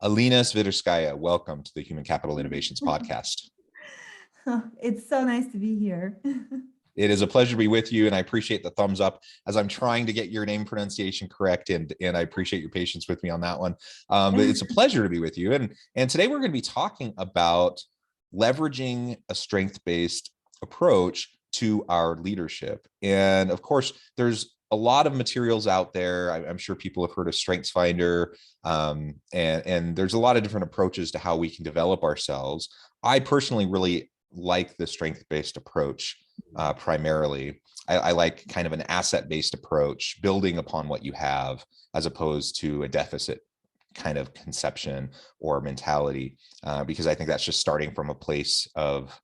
Alena Sviderskaia, welcome to the Human Capital Innovations Podcast. It's so nice to be here. It is a pleasure to be with you, and I appreciate the thumbs up as I'm trying to get your name pronunciation correct, and I appreciate your patience with me on that one. But it's a pleasure to be with you, and today we're going to be talking about leveraging a strength-based approach to our leadership. And of course, there's a lot of materials out there. I'm sure people have heard of Sviderskaia, and there's a lot of different approaches to how we can develop ourselves. I personally really like the strength-based approach primarily. I like kind of an asset-based approach, building upon what you have, as opposed to a deficit kind of conception or mentality, because I think that's just starting from a place of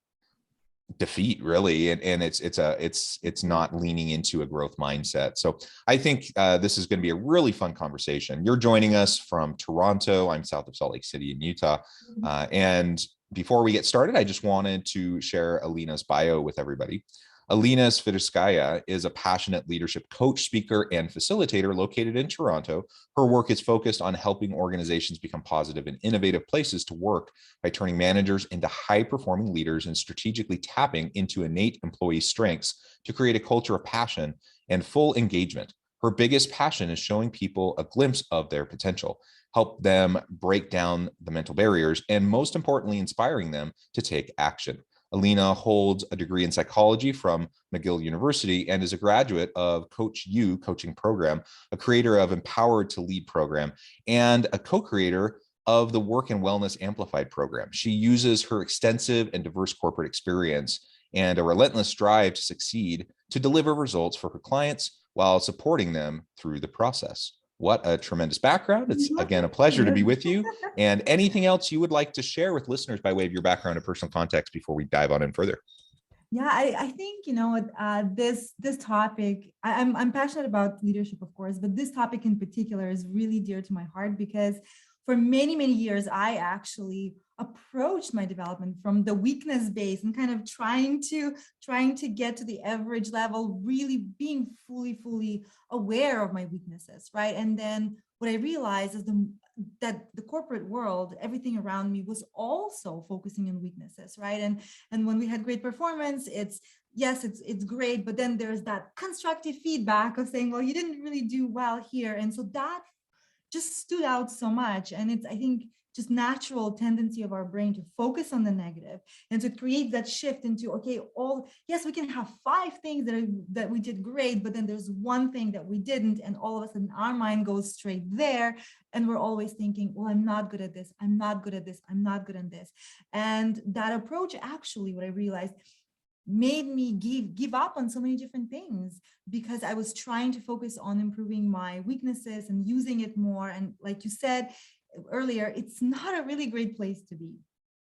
defeat, really, and it's not leaning into a growth mindset. So I think this is going to be a really fun conversation. You're joining us from Toronto. I'm south of Salt Lake City in Utah, and before we get started, I just wanted to share Alena's bio with everybody. Alena Sviderskaia is a passionate leadership coach, speaker, and facilitator located in Toronto. Her work is focused on helping organizations become positive and innovative places to work by turning managers into high-performing leaders and strategically tapping into innate employee strengths to create a culture of passion and full engagement. Her biggest passion is showing people a glimpse of their potential, help them break down the mental barriers, and most importantly, inspiring them to take action. Alena holds a degree in psychology from McGill University and is a graduate of Coach U coaching program, a creator of Empowered to Lead program, and a co-creator of the Work and Wellness Amplified program. She uses her extensive and diverse corporate experience and a relentless drive to succeed to deliver results for her clients while supporting them through the process. What a tremendous background. It's, again, a pleasure to be with you. And anything else you would like to share with listeners by way of your background and personal context before we dive on in further? Yeah, I think this topic. I'm passionate about leadership, of course, but this topic in particular is really dear to my heart because for many years I actually approached my development from the weakness base and kind of trying to get to the average level, really being fully aware of my weaknesses, right? And then what I realized is that the corporate world, everything around me was also focusing on weaknesses, right? And when we had great performance, it's great, but then there's that constructive feedback of saying, well, you didn't really do well here. And so that just stood out so much. And it's, I think, just natural tendency of our brain to focus on the negative and to create that shift into, okay, yes, we can have 5 things that we did great, but then there's one thing that we didn't, and all of a sudden our mind goes straight there, and we're always thinking, well, I'm not good at this, I'm not good at this, I'm not good at this. And that approach, actually, what I realized, made me give up on so many different things because I was trying to focus on improving my weaknesses and using it more. And like you said earlier, it's not a really great place to be.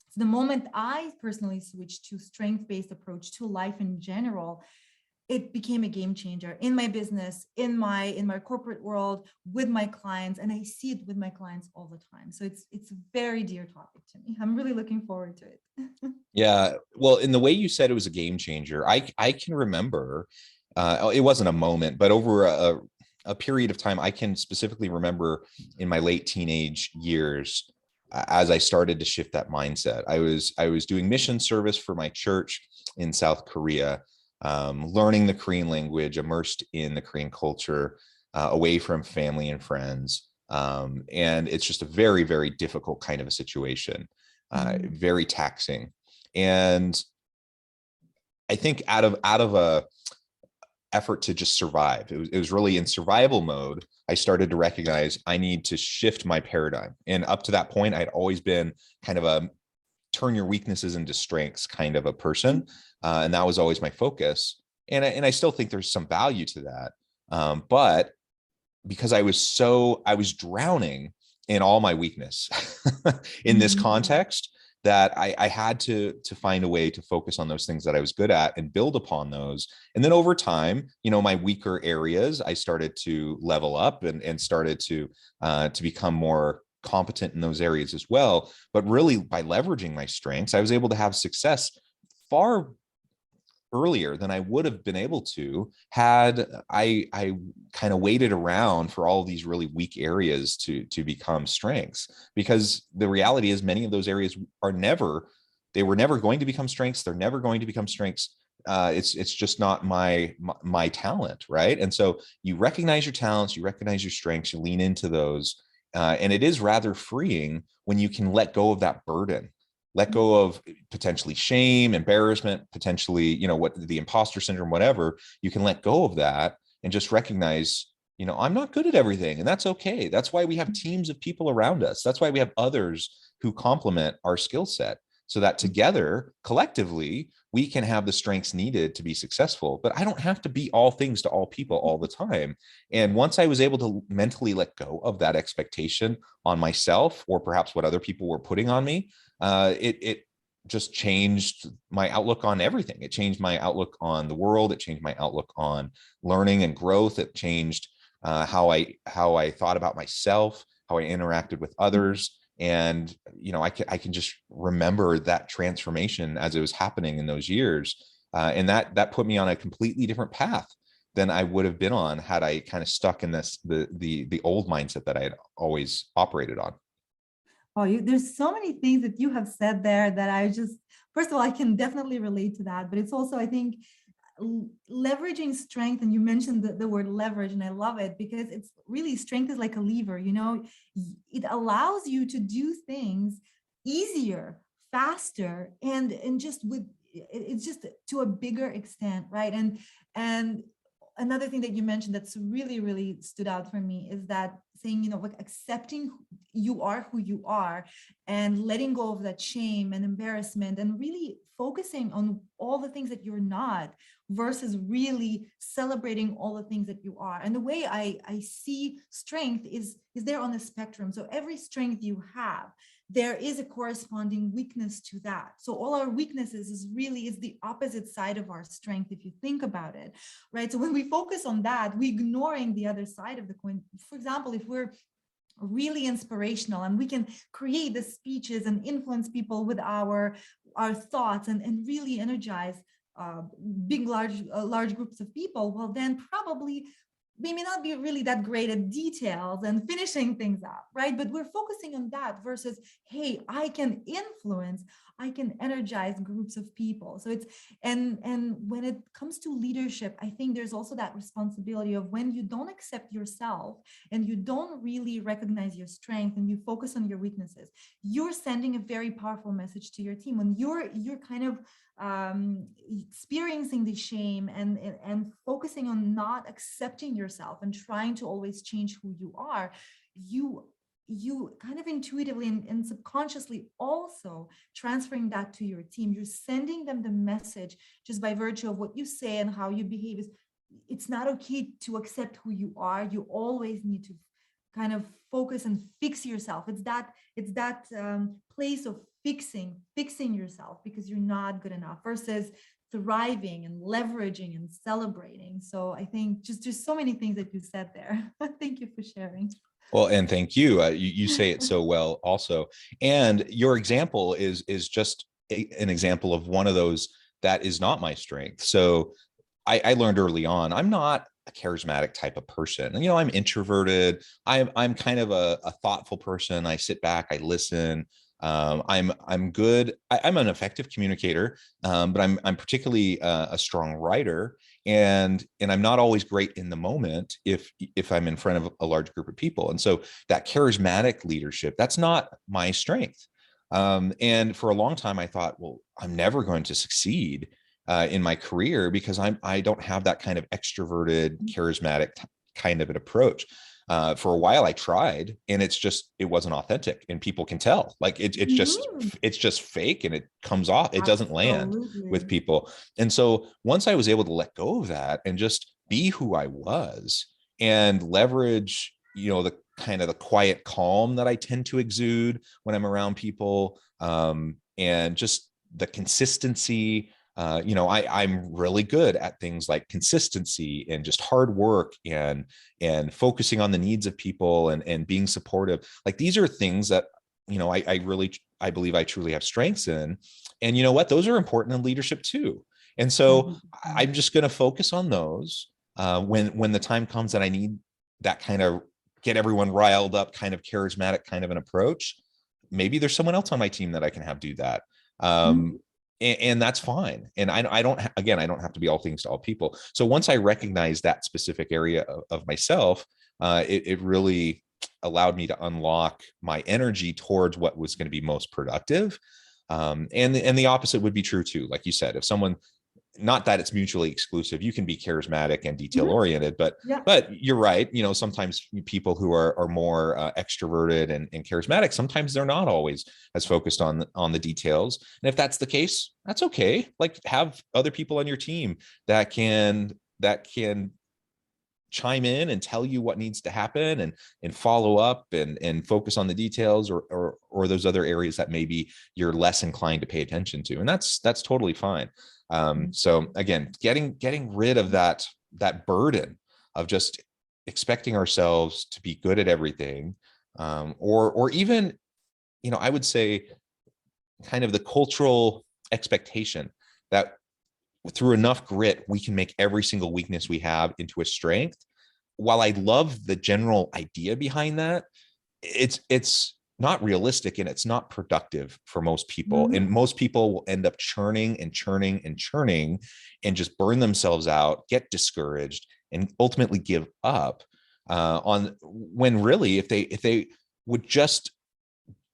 So the moment I personally switched to strength-based approach to life in general, it became a game changer in my business, in my corporate world, with my clients, and I see it with my clients all the time. So it's a very dear topic to me. I'm really looking forward to it. Yeah, well, in the way you said it was a game changer, I can remember, it wasn't a moment, but over a period of time, I can specifically remember in my late teenage years, as I started to shift that mindset. I was doing mission service for my church in South Korea, learning the Korean language, immersed in the Korean culture, away from family and friends. And it's just a very difficult kind of a situation, very taxing. And I think out of a effort to just survive, it was really in survival mode, I started to recognize I need to shift my paradigm. And up to that point, I'd always been kind of a turn your weaknesses into strengths kind of a person. And that was always my focus. And I still think there's some value to that. But because I was drowning in all my weakness in this context, that I had to find a way to focus on those things that I was good at and build upon those. And then over time, my weaker areas, I started to level up and started to become more competent in those areas as well. But really, by leveraging my strengths, I was able to have success far earlier than I would have been able to had I kind of waited around for all of these really weak areas to become strengths. Because the reality is many of those areas they were never going to become strengths. They're never going to become strengths. It's just not my talent, right? And so you recognize your talents, you recognize your strengths, you lean into those, and it is rather freeing when you can let go of that burden, let go of potentially shame, embarrassment, potentially, what the imposter syndrome, whatever. You can let go of that and just recognize, I'm not good at everything, and that's okay. That's why we have teams of people around us. That's why we have others who complement our skill set, so that together, collectively, we can have the strengths needed to be successful. But I don't have to be all things to all people all the time. And once I was able to mentally let go of that expectation on myself, or perhaps what other people were putting on me, it just changed my outlook on everything. It changed my outlook on the world. It changed my outlook on learning and growth. It changed how I thought about myself, how I interacted with others. And I can just remember that transformation as it was happening in those years, and that put me on a completely different path than I would have been on had I kind of stuck in the old mindset that I had always operated on. Oh, there's so many things that you have said there that first of all, I can definitely relate to that. But it's also, I think, leveraging strength, and you mentioned the word leverage, and I love it because it's really, strength is like a lever. It allows you to do things easier, faster, and just it's just to a bigger extent, right? And another thing that you mentioned that's really, really stood out for me is that saying, like accepting you are who you are, and letting go of that shame and embarrassment, and really focusing on all the things that you're not, versus really celebrating all the things that you are. And the way I see strength is there on the spectrum. So every strength you have, there is a corresponding weakness to that. So all our weaknesses is the opposite side of our strength, if you think about it, right? So when we focus on that, we're ignoring the other side of the coin. For example, if we're really inspirational and we can create the speeches and influence people with our thoughts, and really energize large groups of people, well, then probably we may not be really that great at details and finishing things up, right? But we're focusing on that versus, hey, I can influence, I can energize groups of people. So it's, and when it comes to leadership, I think there's also that responsibility of when you don't accept yourself and you don't really recognize your strength and you focus on your weaknesses, you're sending a very powerful message to your team. When you're kind of experiencing the shame and focusing on not accepting yourself and trying to always change who you are, you kind of intuitively and subconsciously also transferring that to your team. You're sending them the message just by virtue of what you say and how you behave. It's not okay to accept who you are. You always need to kind of focus and fix yourself. It's that place of fixing yourself because you're not good enough, versus thriving and leveraging and celebrating. So I think just so many things that you said there. Thank you for sharing. Well, and thank you. You say it so well also. And your example is just an example of one of those that is not my strength. So I learned early on, I'm not a charismatic type of person. I'm introverted. I'm kind of a thoughtful person. I sit back, I listen. I'm good. I'm an effective communicator, but I'm particularly a strong writer, and I'm not always great in the moment if I'm in front of a large group of people. And so that charismatic leadership, that's not my strength. And for a long time, I thought, well, I'm never going to succeed in my career because I don't have that kind of extroverted, charismatic kind of an approach. For a while I tried, and it wasn't authentic, and people can tell, like it's just fake, and it comes off, it doesn't land with people. And so once I was able to let go of that and just be who I was and leverage, the kind of the quiet calm that I tend to exude when I'm around people, and just the consistency. I'm really good at things like consistency and just hard work and focusing on the needs of people and being supportive. Like, these are things that, I believe I truly have strengths in. And you know what? Those are important in leadership too. And so I'm just going to focus on those when the time comes that I need that kind of get everyone riled up, kind of charismatic kind of an approach. Maybe there's someone else on my team that I can have do that. And that's fine. And I don't, again, I don't have to be all things to all people. So once I recognize that specific area of myself, it really allowed me to unlock my energy towards what was going to be most productive. And the opposite would be true too. Like you said, if someone, not that it's mutually exclusive, you can be charismatic and detail oriented, but you're right. You know, sometimes people who are more extroverted and charismatic, sometimes they're not always as focused on the details. And if that's the case, that's okay. Like, have other people on your team that can chime in and tell you what needs to happen and follow up and focus on the details or those other areas that maybe you're less inclined to pay attention to. And that's totally fine. So again, getting rid of that burden of just expecting ourselves to be good at everything, or even, you know, I would say kind of the cultural expectation that through enough grit, we can make every single weakness we have into a strength. While I love the general idea behind that, it's not realistic and it's not productive for most people. And most people will end up churning and churning and churning and just burn themselves out, get discouraged, and ultimately give up on when really, if they would just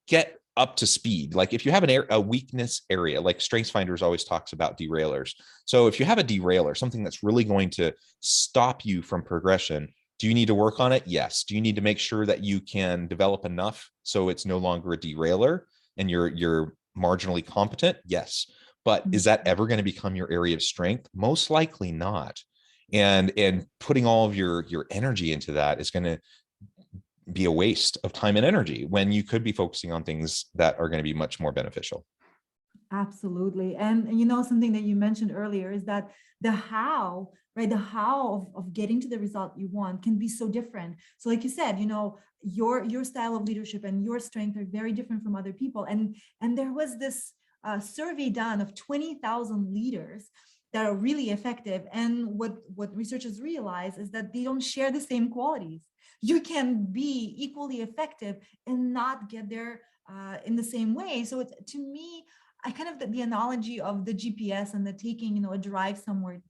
get up to speed. Like if you have a weakness area, like StrengthsFinders always talks about derailers. So if you have a derailer, something that's really going to stop you from progression, do you need to work on it? Yes. Do you need to make sure that you can develop enough so it's no longer a derailer and you're marginally competent? Yes. But is that ever going to become your area of strength? Most likely not. And putting all of your energy into that is going to be a waste of time and energy when you could be focusing on things that are going to be much more beneficial. Absolutely. And you know, something that you mentioned earlier is that the how, right? The how of getting to the result you want can be so different. So like you said, you know, your style of leadership and your strength are very different from other people. And there was this survey done of 20,000 leaders that are really effective. And what researchers realize is that they don't share the same qualities. You can be equally effective and not get there in the same way. So it's, to me, I kind of, the analogy of the GPS and the taking, you know, a drive somewhere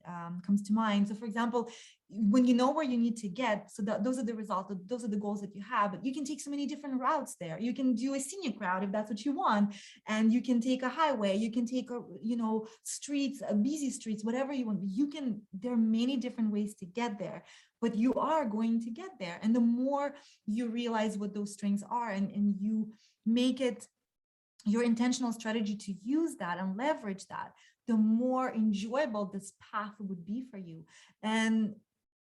comes to mind. So for example, when you know where you need to get, so those are the results, those are the goals that you have, but you can take so many different routes there. You can do a scenic route if that's what you want. And you can take a highway, you can take streets, busy streets, whatever you want. There are many different ways to get there, but you are going to get there. And the more you realize what those strengths are and you make it your intentional strategy to use that and leverage that, the more enjoyable this path would be for you. And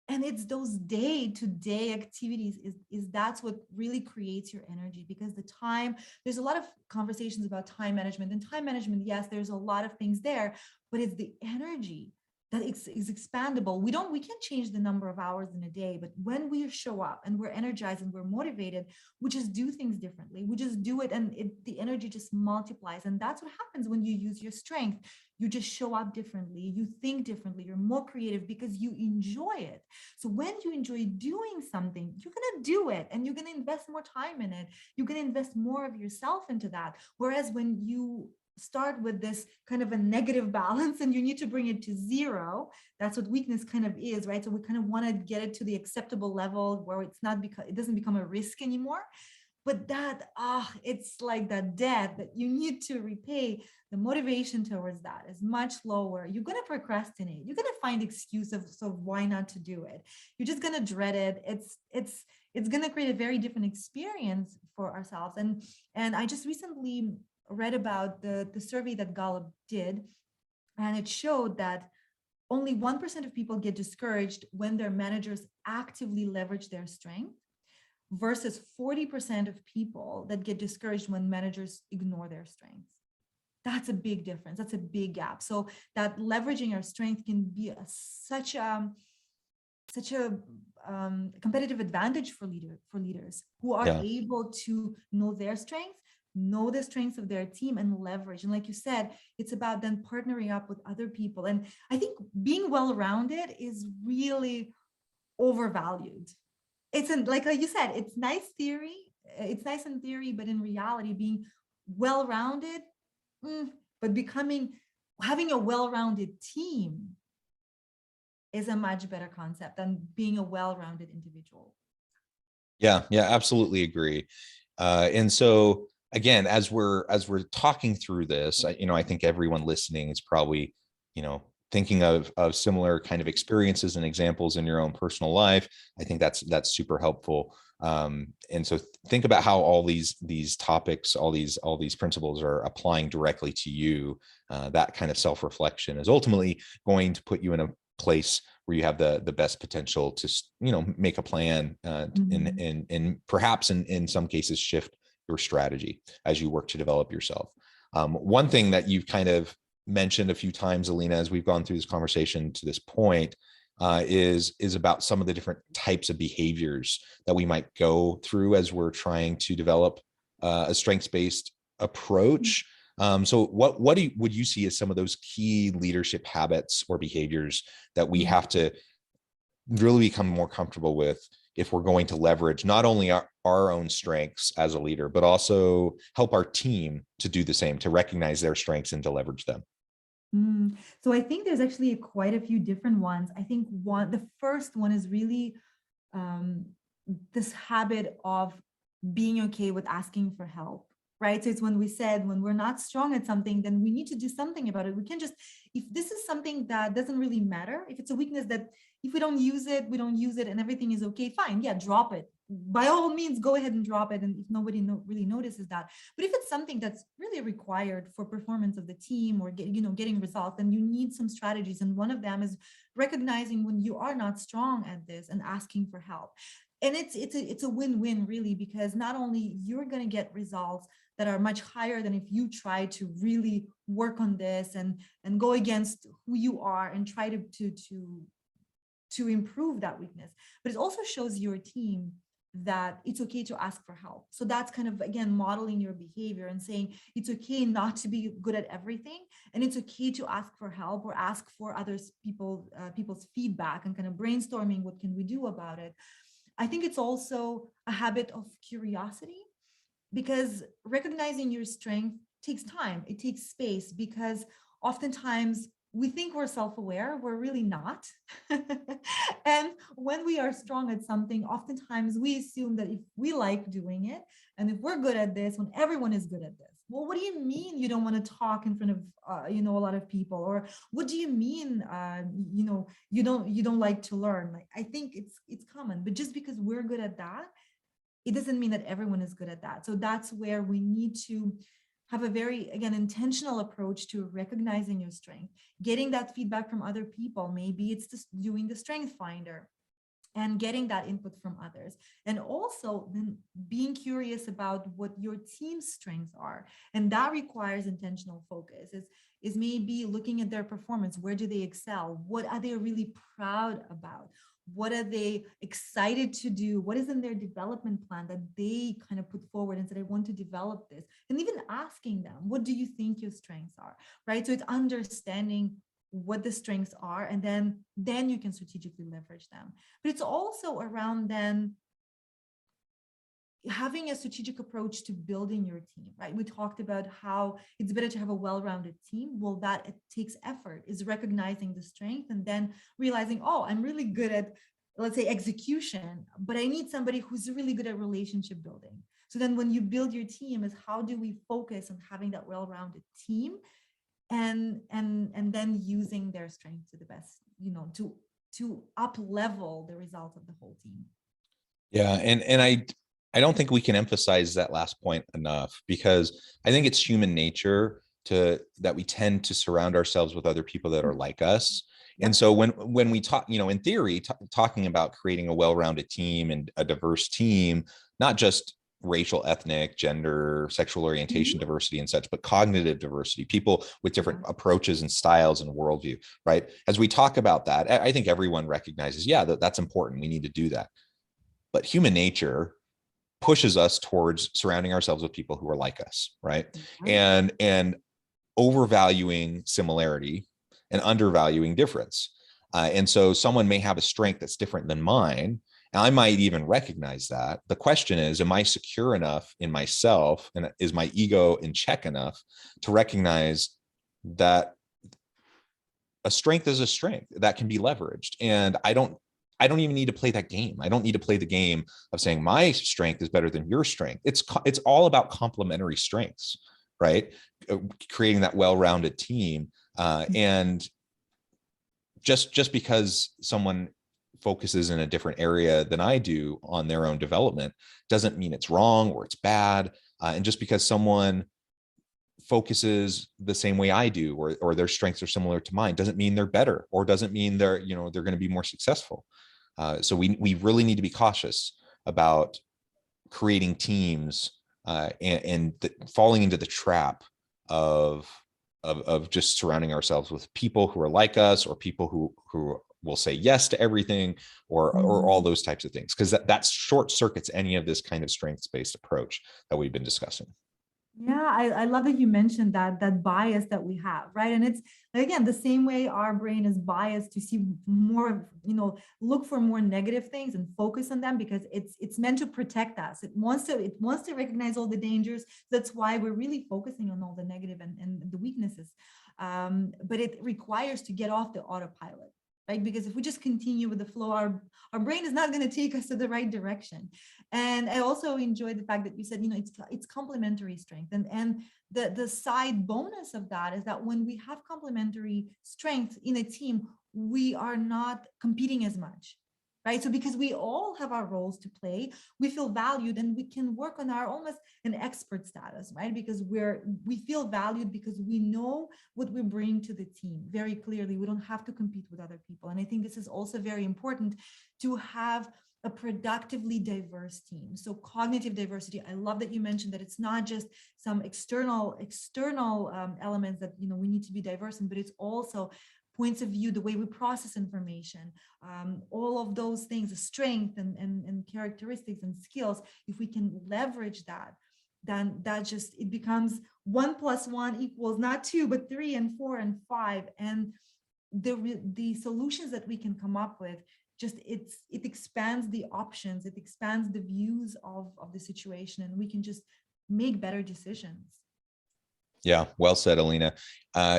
it's those day-to-day activities is that's what really creates your energy, because the time, there's a lot of conversations about time management, and time management, yes, there's a lot of things there, but it's the energy that is expandable. We can't change the number of hours in a day, but when we show up and we're energized and we're motivated, we just do things differently. We just do it, and the energy just multiplies. And that's what happens when you use your strength. You just show up differently. You think differently. You're more creative because you enjoy it. So when you enjoy doing something, you're going to do it and you're going to invest more time in it. You're going to invest more of yourself into that. Whereas when you start with this kind of a negative balance and you need to bring it to zero, that's what weakness kind of is, right? So we kind of want to get it to the acceptable level where it doesn't become a risk anymore. But it's like that debt that you need to repay. The motivation towards that is much lower. You're going to procrastinate. You're going to find excuses of why not to do it. You're just going to dread it. It's going to create a very different experience for ourselves. And I just recently read about the survey that Gallup did, and it showed that only 1% of people get discouraged when their managers actively leverage their strength, versus 40% of people that get discouraged when managers ignore their strengths. That's a big difference. That's a big gap. So that leveraging our strength can be such a competitive advantage for leaders who are able to know their strengths, know the strengths of their team and leverage. And like you said, it's about then partnering up with other people. And I think being well-rounded is really overvalued. It's like you said, it's nice theory. It's nice in theory, but in reality, being well-rounded, but having a well-rounded team is a much better concept than being a well-rounded individual. Yeah, absolutely agree. And so again, as we're talking through this, I think everyone listening is probably, thinking of similar kind of experiences and examples in your own personal life. I think that's super helpful. And so think about how all these topics, all these principles are applying directly to you. That kind of self-reflection is ultimately going to put you in a place where you have the best potential to, make a plan, and perhaps in some cases shift your strategy as you work to develop yourself. One thing that you've kind of mentioned a few times, Alena, as we've gone through this conversation to this point, is about some of the different types of behaviors that we might go through as we're trying to develop a strengths-based approach. So what would you see as some of those key leadership habits or behaviors that we have to really become more comfortable with if we're going to leverage not only our own strengths as a leader, but also help our team to do the same, to recognize their strengths and to leverage them? So I think there's actually quite a few different ones. I think the first one is really this habit of being okay with asking for help, right? So it's when we said, when we're not strong at something, then we need to do something about it. We can't just, if this is something that doesn't really matter, if it's a weakness that if we don't use it, we don't use it and everything is okay, fine, yeah, drop it. By all means, go ahead and drop it. And if nobody really notices that, but if it's something that's really required for performance of the team or getting results, then you need some strategies. And one of them is recognizing when you are not strong at this and asking for help. And it's a win-win really, because not only you're going to get results that are much higher than if you try to really work on this and go against who you are and try to improve that weakness, but it also shows your team that it's okay to ask for help. So that's kind of, again, modeling your behavior and saying it's okay not to be good at everything, and it's okay to ask for help or ask for people's feedback and kind of brainstorming what can we do about it. I think it's also a habit of curiosity, because recognizing your strength takes time, it takes space, because oftentimes we think we're self-aware, we're really not. And when we are strong at something, oftentimes we assume that if we like doing it and if we're good at this, when everyone is good at this, well, what do you mean you don't want to talk in front of a lot of people? Or what do you mean you don't like to learn? Like, I think it's common, but just because we're good at that, it doesn't mean that everyone is good at that. So that's where we need to have a very, again, intentional approach to recognizing your strength, getting that feedback from other people. Maybe it's just doing the strength finder and getting that input from others. And also then being curious about what your team's strengths are. And that requires intentional focus, is maybe looking at their performance. Where do they excel? What are they really proud about? What are they excited to do? What is in their development plan that they kind of put forward and said, I want to develop this? And even asking them, what do you think your strengths are, right? So it's understanding what the strengths are, and then you can strategically leverage them. But it's also around then having a strategic approach to building your team, right? We talked about how it's better to have a well-rounded team. Well, that it takes effort, is recognizing the strength and then realizing, oh, I'm really good at, let's say, execution, but I need somebody who's really good at relationship building. So then when you build your team, is how do we focus on having that well-rounded team and then using their strength to the best, to up level the results of the whole team. Yeah. And I don't think we can emphasize that last point enough, because I think it's human nature that we tend to surround ourselves with other people that are like us. And so when we talk, in theory, talking about creating a well-rounded team and a diverse team, not just racial, ethnic, gender, sexual orientation diversity and such, but cognitive diversity, people with different approaches and styles and worldview, right? As we talk about that, I think everyone recognizes, yeah, that's important. We need to do that. But human nature pushes us towards surrounding ourselves with people who are like us, right? Yeah. And overvaluing similarity and undervaluing difference. And so someone may have a strength that's different than mine, and I might even recognize that. The question is, am I secure enough in myself, and is my ego in check enough to recognize that a strength is a strength that can be leveraged? And I don't even need to play that game. I don't need to play the game of saying my strength is better than your strength. It's all about complementary strengths, right? Creating that well-rounded team. And just because someone focuses in a different area than I do on their own development doesn't mean it's wrong or it's bad. And just because someone focuses the same way I do, or their strengths are similar to mine, doesn't mean they're better, or doesn't mean they're going to be more successful. So we really need to be cautious about creating teams and falling into the trap of just surrounding ourselves with people who are like us, or people who will say yes to everything, or all those types of things, because that short circuits any of this kind of strengths-based approach that we've been discussing. Yeah, I love that you mentioned that bias that we have, right? And it's, again, the same way our brain is biased to see more, look for more negative things and focus on them, because it's meant to protect us. It wants to recognize all the dangers. That's why we're really focusing on all the negative and the weaknesses. But it requires to get off the autopilot, right? Because if we just continue with the flow, our brain is not going to take us to the right direction. And I also enjoyed the fact that you said, it's complementary strength. And the side bonus of that is that when we have complementary strength in a team, we are not competing as much, right? So because we all have our roles to play, we feel valued, and we can work on our almost an expert status, right? Because we feel valued because we know what we bring to the team very clearly. We don't have to compete with other people. And I think this is also very important, to have a productively diverse team. So cognitive diversity. I love that you mentioned that it's not just some external elements that we need to be diverse in, but it's also points of view, the way we process information, all of those things, the strength and characteristics and skills. If we can leverage that, then it becomes 1 + 1 equals not 2, but 3 and 4 and 5. And the solutions that we can come up with, it expands the options, it expands the views of the situation, and we can just make better decisions. Yeah, well said, Alena.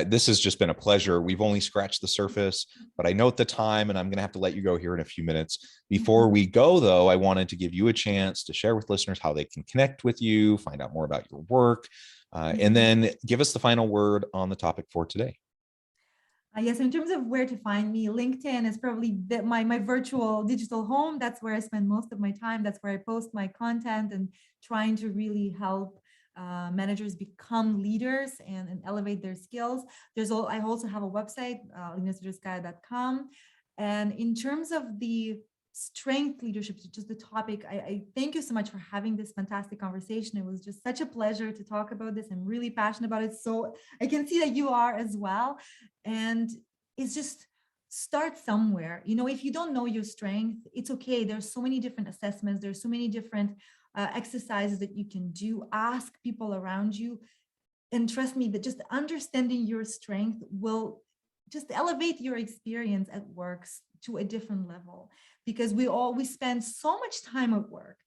This has just been a pleasure. We've only scratched the surface, but I note the time, and I'm going to have to let you go here in a few minutes. Before we go, though, I wanted to give you a chance to share with listeners how they can connect with you, find out more about your work, and then give us the final word on the topic for today. Yes, in terms of where to find me, LinkedIn is probably my virtual digital home. That's where I spend most of my time. That's where I post my content and trying to really help managers become leaders and elevate their skills. I also have a website, Sviderskaia.com. And in terms of the strength leadership, just the topic, I thank you so much for having this fantastic conversation. It was just such a pleasure to talk about this. I'm really passionate about it. So I can see that you are as well. And it's just start somewhere. If you don't know your strength, it's okay. There's so many different assessments. There's so many different exercises that you can do. Ask people around you. And trust me that just understanding your strength will just elevate your experience at work to a different level, because we spend so much time at work,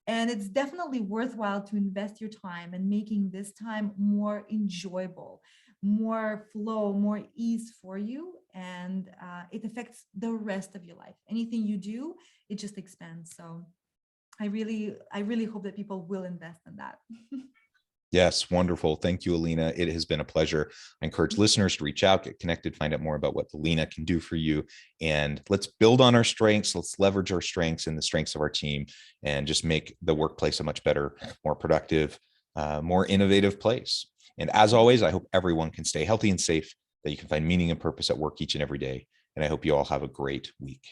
and it's definitely worthwhile to invest your time in making this time more enjoyable, more flow, more ease for you, and it affects the rest of your life. Anything you do, it just expands. So I really hope that people will invest in that. Yes, wonderful. Thank you, Alena. It has been a pleasure. I encourage listeners to reach out, get connected, find out more about what Alena can do for you. And let's build on our strengths. Let's leverage our strengths and the strengths of our team, and just make the workplace a much better, more productive, more innovative place. And as always, I hope everyone can stay healthy and safe, that you can find meaning and purpose at work each and every day. And I hope you all have a great week.